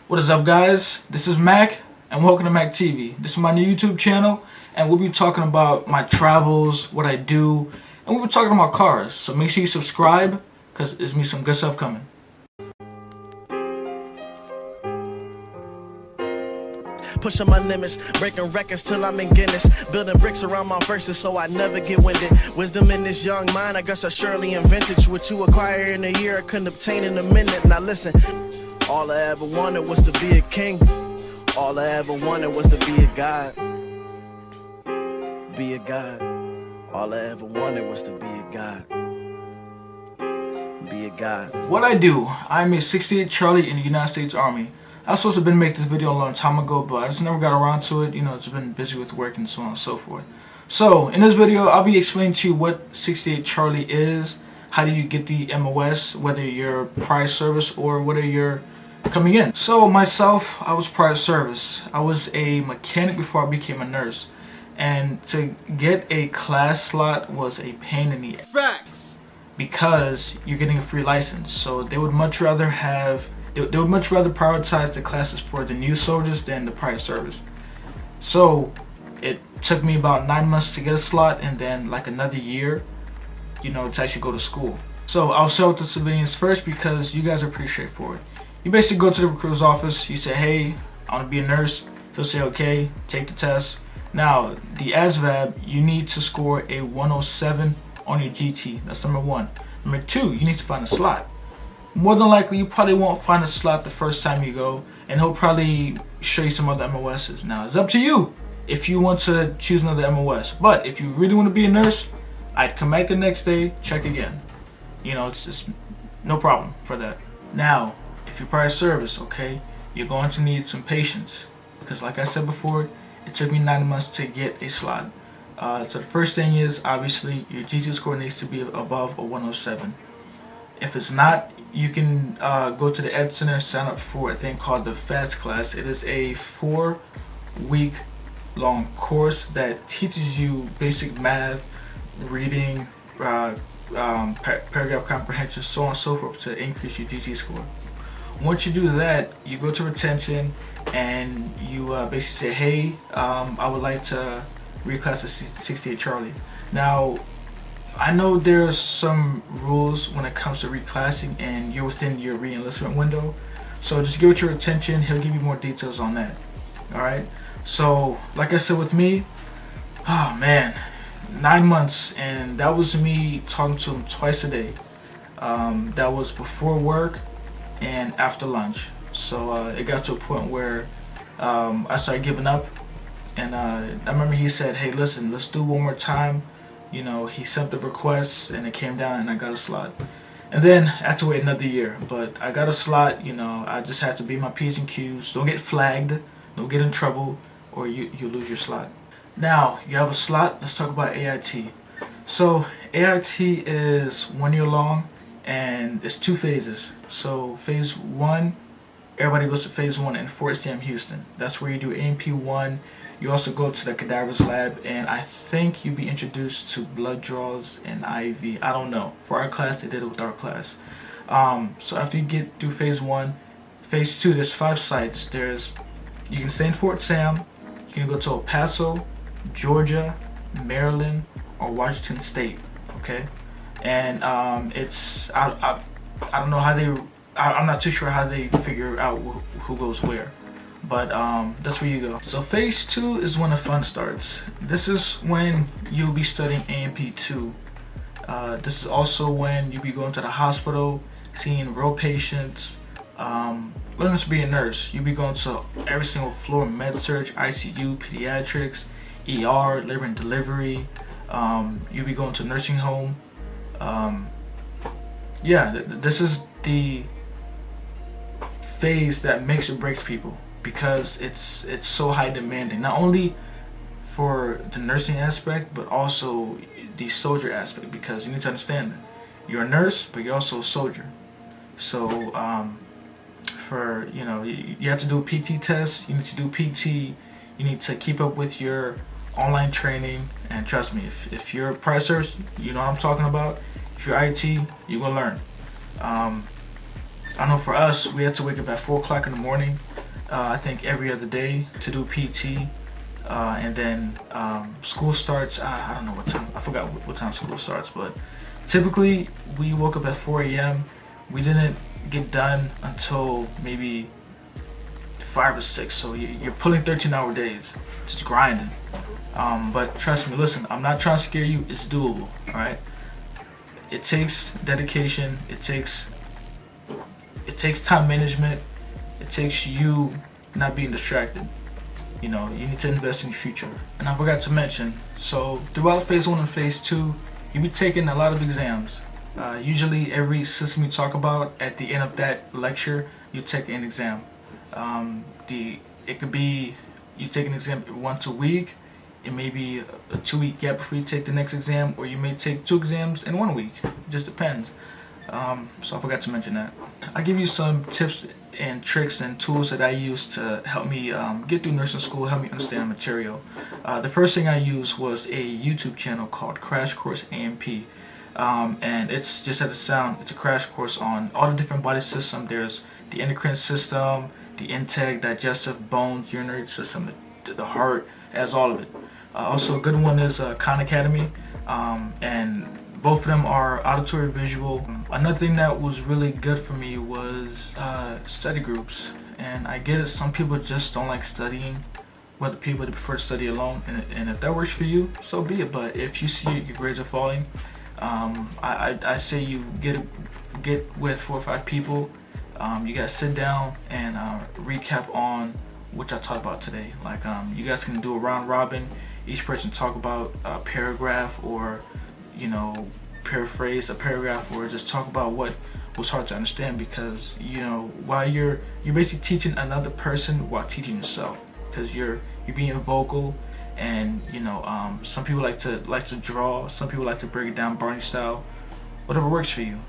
What is up, guys? This is Mac, and welcome to Mac TV. This is my new YouTube channel, and we'll be talking about my travels, what I do, and we'll be talking about cars. So make sure you subscribe, because there's me some good stuff coming. Pushing my limits, breaking records till I'm in Guinness. Building bricks around my verses so I never get winded. Wisdom in this young mind, I guess I surely invented. What you acquire in a year, I couldn't obtain in a minute. Now listen, all I ever wanted was to be a king. All I ever wanted was to be a god. Be a god. All I ever wanted was to be a god. Be a god. What I do, I'm a 68 Charlie in the United States Army. I was supposed to have been make this video a long time ago, but I just never got around to it. You know, just been busy with work and so on and so forth. So, in this video, I'll be explaining to you what 68 Charlie is, how do you get the MOS, whether you're prior service or whether you're coming in. So, myself, I was prior service. I was a mechanic before I became a nurse. And to get a class slot was a pain in the ass. Facts! Because you're getting a free license. So, they would much rather have... They would much rather prioritize the classes for the new soldiers than the prior service. So it took me about 9 months to get a slot, and then like another year, you know, to actually go to school. So I'll start with the civilians first because you guys are pretty straightforward. You basically go to the recruiter's office, you say, hey, I want to be a nurse. He'll say, okay, take the test. Now, the ASVAB, you need to score a 107 on your GT. That's number one. Number two, you need to find a slot. More than likely, you probably won't find a slot the first time you go, and he'll probably show you some other MOSs. Now, it's up to you if you want to choose another MOS. But if you really want to be a nurse, I'd come back the next day, check again. You know, it's just no problem for that. Now, if you're prior service, okay, you're going to need some patience. Because like I said before, it took me 9 months to get a slot. So the first thing is, obviously, your GT score needs to be above a 107. If it's not, you can go to the Ed Center and sign up for a thing called the FAST class. It is a 4-week long course that teaches you basic math, reading, paragraph comprehension, so on and so forth to increase your GT score. Once you do that, you go to retention and you basically say, hey, I would like to reclass to 68 Charlie. Now, I know there's some rules when it comes to reclassing and you're within your re-enlistment window. So just give it your attention. He'll give you more details on that. Alright? So, like I said with me, oh man, 9 months, and that was me talking to him twice a day. That was before work and after lunch. So it got to a point where I started giving up. And I remember he said, hey, listen, let's do one more time. You know, he sent the request and it came down and I got a slot. And then I had to wait another year, but I got a slot. You know, I just had to be my P's and Q's. Don't get flagged, don't get in trouble, or you lose your slot. Now, you have a slot, let's talk about AIT. So, AIT is 1 year long and it's 2 phases. So, phase 1, everybody goes to phase 1 in Fort Sam, Houston. That's where you do AMP1. You also go to the cadavers lab, and I think you'll be introduced to blood draws and IV. I don't know. For our class, they did it with our class. So after you get through phase 1, phase 2, there's 5 sites. You can stay in Fort Sam, you can go to El Paso, Georgia, Maryland, or Washington State. Okay, and it's I don't know how I'm not too sure how they figure out who goes where. But that's where you go. So phase 2 is when the fun starts. This is when you'll be studying AMP2. This is also when you'll be going to the hospital, seeing real patients, learning to be a nurse. You'll be going to every single floor, med-surg, ICU, pediatrics, ER, labor and delivery. You'll be going to nursing home. Yeah, this is the phase that makes or breaks people, because it's so high demanding, not only for the nursing aspect but also the soldier aspect, because you need to understand that you're a nurse but you're also a soldier. So for you have to do a PT test, you need to do PT, you need to keep up with your online training, and trust me, if you're a prior service, you know what I'm talking about. If you're IT, you're gonna learn. I know for us, we had to wake up at 4 o'clock in the morning I think every other day to do PT. And then school starts, I don't know what time, I forgot what time school starts, but typically we woke up at 4 a.m. We didn't get done until maybe 5 or 6, so you're pulling 13-hour days, just grinding. But trust me, listen, I'm not trying to scare you, it's doable, alright? It takes dedication, it takes time management, it takes you not being distracted. You know, you need to invest in your future. And I forgot to mention, so throughout phase 1 and phase 2, you'll be taking a lot of exams. Usually every system you talk about, at the end of that lecture, you take an exam. It could be you take an exam once a week, it may be a 2-week gap before you take the next exam, or you may take 2 exams in 1 week. It just depends. So I forgot to mention that. I'll give you some tips and tricks and tools that I use to help me get through nursing school, help me understand material. The first thing I used was a YouTube channel called Crash Course AMP. And it's just as it sounds, it's a crash course on all the different body systems. There's the endocrine system, the intake, digestive, bones, urinary system, the heart, has all of it. Also a good one is Khan Academy, and both of them are auditory visual. Another thing that was really good for me was study groups. And I get it, some people just don't like studying, whether people prefer to study alone, and if that works for you, so be it. But if you see your grades are falling, I say you get with 4 or 5 people. You guys sit down and recap on what I talked about today. Like you guys can do a round robin. Each person talk about a paragraph, or paraphrase a paragraph, or just talk about what was hard to understand. Because while you're basically teaching another person while teaching yourself, because you're being vocal. And some people like to draw, some people like to break it down Barney style, whatever works for you.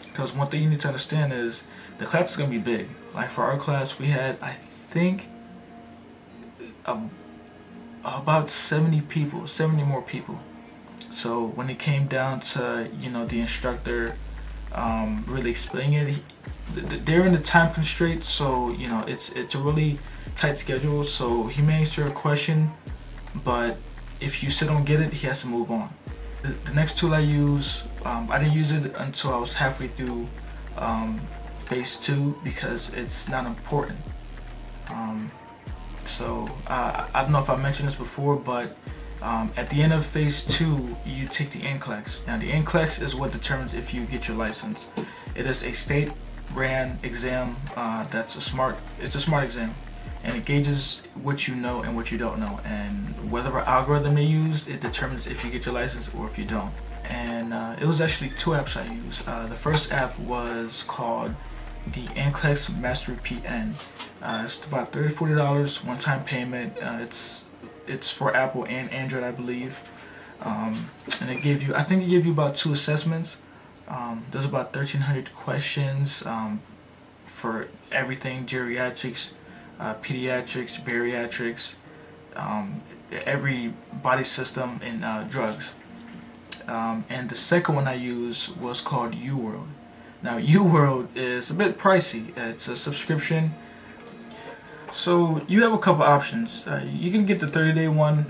Because one thing you need to understand is the class is gonna be big. Like for our class, we had, I think, about 70 people, 70 more people. So when it came down to the instructor really explaining it, they're in the time constraint. So it's a really tight schedule. So he may answer a question, but if you still don't get it, he has to move on. The next tool I use, I didn't use it until I was halfway through phase 2 because it's not important. So I don't know if I mentioned this before, but at the end of phase 2, you take the NCLEX. Now the NCLEX is what determines if you get your license. It is a state-ran exam. It's a smart exam, and it gauges what you know and what you don't know, and whatever algorithm they use, it determines if you get your license or if you don't. And it was actually 2 apps I used. The first app was called the NCLEX Mastery PN. It's about $30-$40 one-time payment. It's for Apple and Android, I believe. And I think it gave you about 2 assessments. There's about 1,300 questions for everything: geriatrics, pediatrics, bariatrics, every body system, and drugs. And the second one I used was called UWorld. Now UWorld is a bit pricey. It's a subscription. So you have a couple options. You can get the 30-day one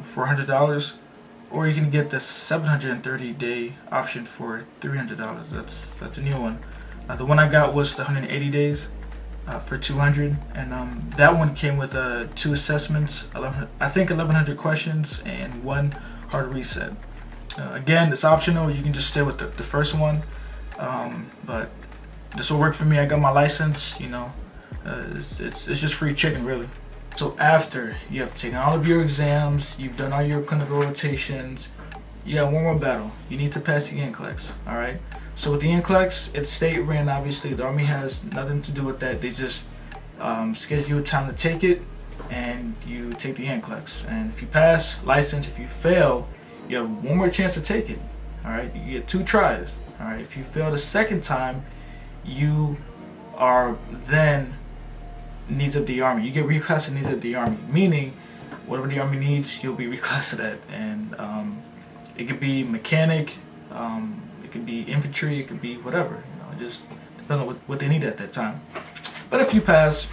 for $100, or you can get the 730-day option for $300. That's a new one. The one I got was the 180 days for $200, and that one came with 2 assessments, 1,100 questions, and 1 hard reset. Again, it's optional. You can just stay with the first one, but this will work for me. I got my license. It's just free chicken, really. So after you have taken all of your exams, you've done all your clinical rotations, you got one more battle. You need to pass the NCLEX. All right. So with the NCLEX, it's state ran. Obviously, the Army has nothing to do with that. They just schedule a time to take it, and you take the NCLEX. And if you pass, license. If you fail, you have one more chance to take it. All right. You get 2 tries. All right. If you fail the second time, you are then needs of the Army. You get reclassed to needs of the Army, meaning whatever the Army needs, you'll be reclassed to that. And it could be mechanic, it could be infantry, it could be whatever. It just depends on what they need at that time. But if you pass,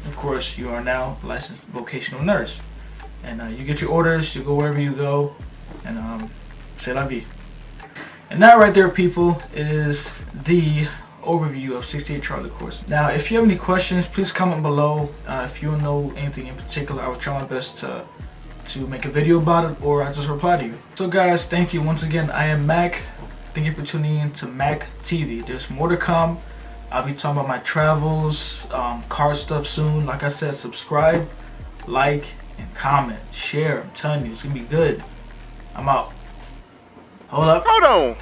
of course, you are now a licensed vocational nurse. And you get your orders, you go wherever you go, and c'est la vie. And that right there, people, is the overview of 68 Charlie course. Now, if you have any questions, please comment below. If you know anything in particular, I will try my best to make a video about it, or I'll just reply to you. So guys, thank you once again. I am Mac. Thank you for tuning in to Mac TV. There's more to come. I'll be talking about my travels, car stuff soon. Like I said, subscribe, like, and comment, share. I'm telling you, it's gonna be good. I'm out. Hold up. Hold on.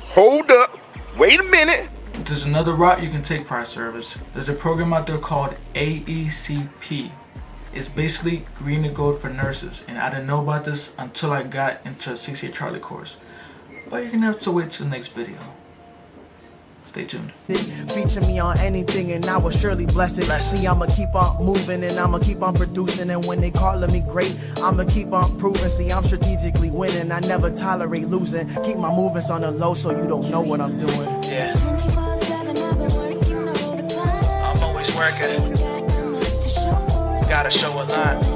Hold up. Wait a minute. There's another route you can take, prior service. There's a program out there called AECP. It's basically green and gold for nurses, and I didn't know about this until I got into 68 Charlie course. But you're gonna have to wait till the next video. Stay tuned. Feature me on anything and I will surely bless it. See, I'ma keep on moving and I'ma keep on producing. And when they calling me great, I'ma keep on proving. See, I'm strategically winning. I never tolerate losing. Keep my movements on the low so you don't know what I'm doing. Yeah. I'm always working. Gotta show a lot.